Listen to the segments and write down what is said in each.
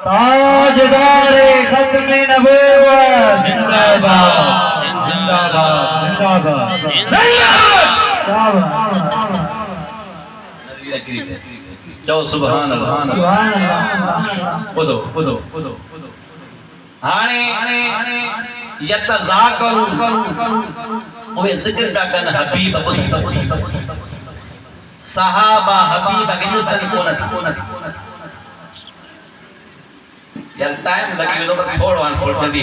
ताजदारे खत्म नबूवत जिंदाबाद जिंदाबाद जिंदाबाद चो सुभान अल्लाह सुभान अल्लाह खुदो खुदो हाने यतज़ाकरू ओए जिक्र का कन हबीब बुधी सहाबा हबीब के जसन कोन यार टाइम लगी लो पर थोड़ो आन थोड़ जल्दी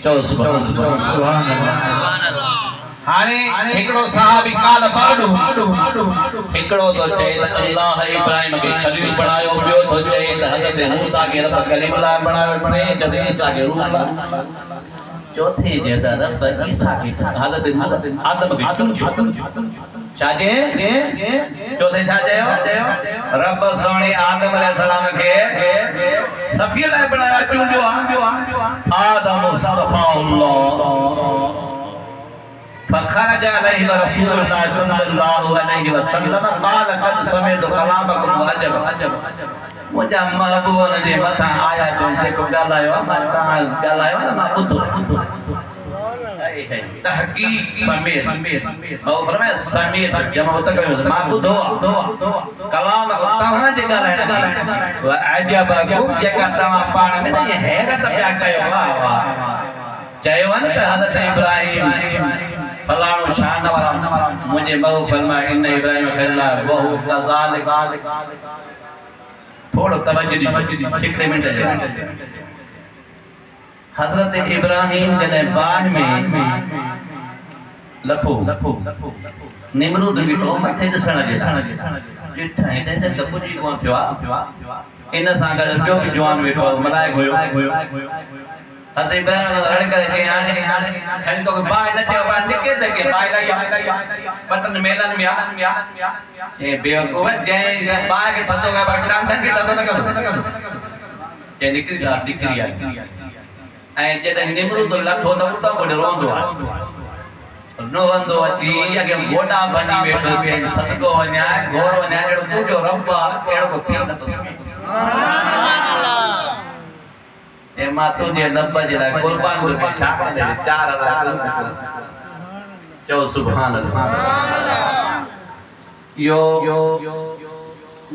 चो सुभान अल्लाह हाने एकड़ो सहाबी काल पाडू एकड़ो तो चए त अल्लाह इब्राहिम के खलील बनायो बियो तो चए त हजरत मूसा के रब कलीमुल्लाह बनायो टे जद ईसा के रूह चौथे जे त रब ईसा के हजरत आदम के चुन छाजे चौथे छाजे रब सोने आदम अलैहिस्सलाम के सफी लाए बनाया चुंडियो आदम मुस्तफा अल्लाह फखरज अलैहि रसूलुल्लाह सल्लल्लाहु अलैहि वसल्लम قال قد سمعت कलामकुम अजब मुजा महबूब ने मथा आया जो जेको गालायो मां गालायो मां बुधो तहकीक समीर बहु फरमाए समीर जमा होता कयो मां बुधो कलाम तव्हां जे गालायो व अजबकुम जेका तव्हां पाण में ये हैरत पिया कयो वाह वाह चयोन त हजरत इब्राहिम फलाणो शान वाला मुझे बहु फरमाए इन इब्राहिम खल्ला बहु कज़ालिक थोड़ो तवज्जो दी सिकड़े मिनट जे हजरत इब्राहिम जने बाग में लखो निमरूद बिठो मथे दसण जे ॾिठा ऐं त कुझु कोन थियो इन सां गॾु ॿियो बि जवान वेठो मलाइक हुयो हजरत इब्राहिम रड़ करे के हाणे खणी तो बाय न चयो बा निके त के बाय लाई बटन मेलन में ए बेवकूफ जे बाय के थतो का बटन के थतो न करो जे निकरी आई ऐं जॾहिं निमरूद लथो त उतां कोॾे रोंदो आहे रोंदो अची अॻे गोॾा बनी वेठो के सदको वञा घोर वञा अहिड़ो तुंहिंजो रब आहे अहिड़ो को थी नथो ए मां तुंहिंजे रब जे लाइ क़ुर्बान थो कयां छा कंदे 4000 चओ सुभान अल्लाह यो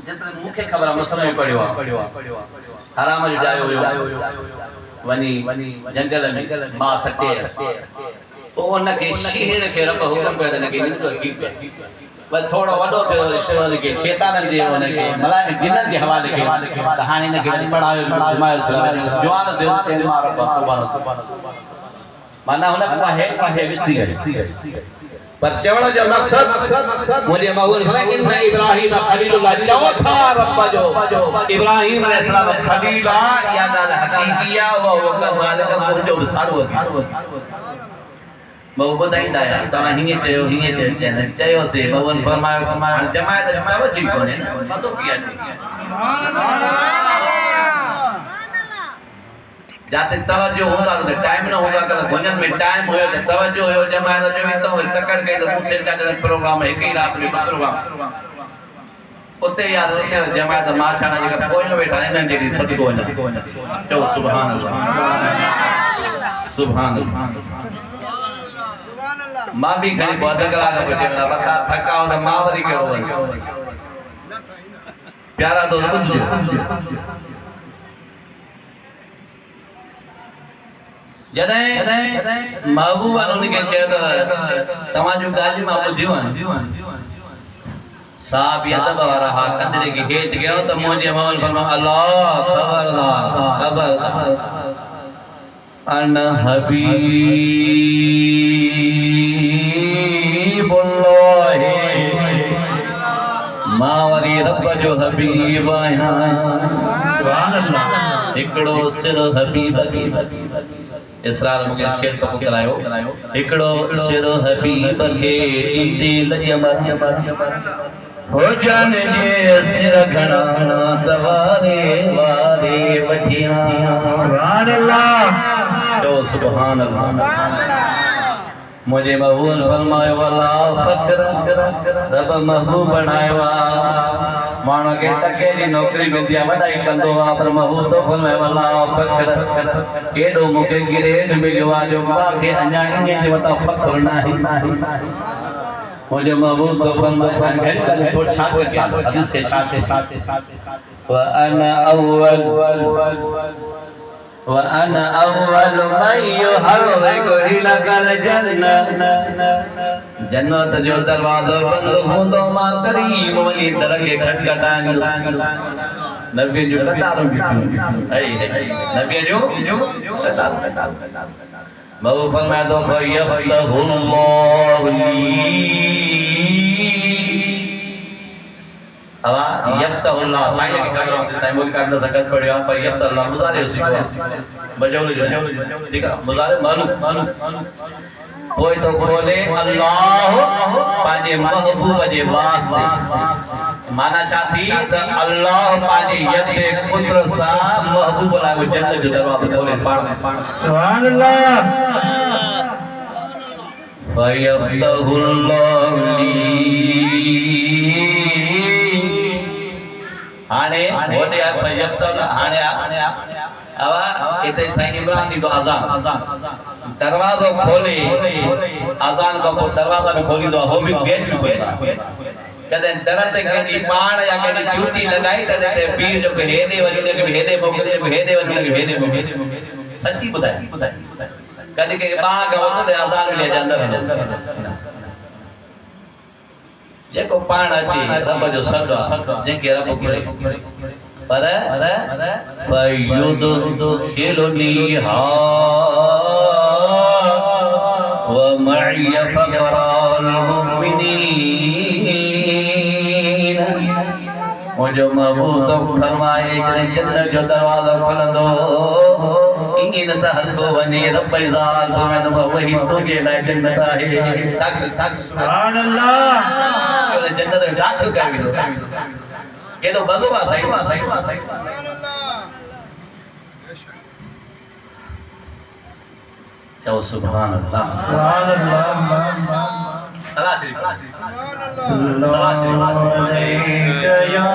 जेतिरे मूंखे ख़बर आहे मुस्लिम में पढ़ियो आहे हराम जो ॼायो हुयो वनी जंगल में मां सटे तो उनके शीर के रब हुकुम कयो त इनके निंड की बस थोड़ो वडो थियो ईश्वर के शैतान जे उनके मलाइक जिन्नत जे हवाले के त हाणे इनके पढ़ायो घुमायो जवान थियो ते मारो माना हुन को है काहे विसरी गई पर चवण जो मकसद मुझे माहौल फरमाए इन इब्राहिम खलीलुल्लाह चौथा रब जो इब्राहिम अलैहिस्सलाम खलीला या गाल हकीकिया वो कज़ालिक जो सारो बहु बताइंदा है तमा हिए चयो से भवन फरमायो जमायत वजी कोने पतो किया जाते तवज्जो होता तो टाइम न होगा कल भजन में टाइम होयो तो तवज्जो होयो जमायत जो भी तो तकड़ के तो मुझसे का प्रोग्राम है एक ही रात में प्रोग्राम उते यार उते जमायत माशाना जी कोई न बैठा इनन जेडी सदको वना तो सुभान अल्लाह सुभान अल्लाह मां भी घणी बहुत कलाक बैठे बका थकाओ तो मां वरी कयो प्यारा तो बुझो जदे महबूब उनके चयो त तमा जो गाली मां बुझियो साहब अदब वाला हा कंजरे के हेठ गयो त मुझे मौल फरमा अल्लाह खबरदार अन हबीबुल्लाह मावरी रब जो हबीब आया सुभान अल्लाह एकड़ो सिर हबीब इसरार मुके शेर को करायो एकड़ो सिर हबीब के दिल यमर हो जान जे सिर घना दवारे वारे बठिया सुभान अल्लाह तो सुभान अल्लाह मुझे महबूब फरमायो वाला फकर रब महबूब बनायो मानो के टके जी नौकरी में दिया वडाई कंदो वा पर महबूब तो फरमायो वाला फकर केडो मुके गिरेड मिलियो जो बाके अञा इने जे वता फकर नाही मुझे महबूब तो फरमायो घड़ी का थोड़ छाट के हदीस से छाट व अना अव्वल وأنا أول من يحرك لك الجنة जन्नत जो दरवाज़ो बंद हूंदो मां करीम वली दरगे खटखटानी नबी जो कतारो बिठियो नबी जो कतारो महबूब फरमाए तो फयफ्तहुल्लाहु ली अवा यफ्तहुल्लाह साईं के करो साईं बोल का सकत पड़ियो पर यफ्तहुल्लाह मुजारे उसी को बजौले जो ठीक है मुजारे मालूम कोई तो खोले अल्लाह पाजे महबूब जे वास्ते माना छाती त अल्लाह पाजे यदे पुत्र सा महबूब ला जन्नत जो दरवाजा खोले पाण सुभान अल्लाह फयफ्तहुल्लाहु ली आने होते है फयफ्तहुल्लाह आने अवा इते थाई इमरान दी तो अजान दरवाजा खोले अजान को दरवाजा भी खोली दो हो भी गेट भी खोला कदे दरते के पाण या के ड्यूटी लगाई तदे ते पीर जो के हेदे वली ने के हेदे मोकले हेदे वली ने हेदे मोकले सच्ची बताई कदे के बाग होतो ते अजान भी ले अंदर ये को पाण अची रब जो सदा जे के रब करे पर फयुद खिलनी हा व मइय फकराल मुमिनीन मुझे महबूब फरमाए जन्नत जो दरवाजा खुलंदो इन तहत को वनी रब इज़ाल फरमाए वही तुझे लाए जन्नत है तक सुभान अल्लाह जन्नत में दाखिल कर दो ये लो बजवा सही चलो सुभान अल्लाह सलाह शरीफ सल्लल्लाहु अलैहि या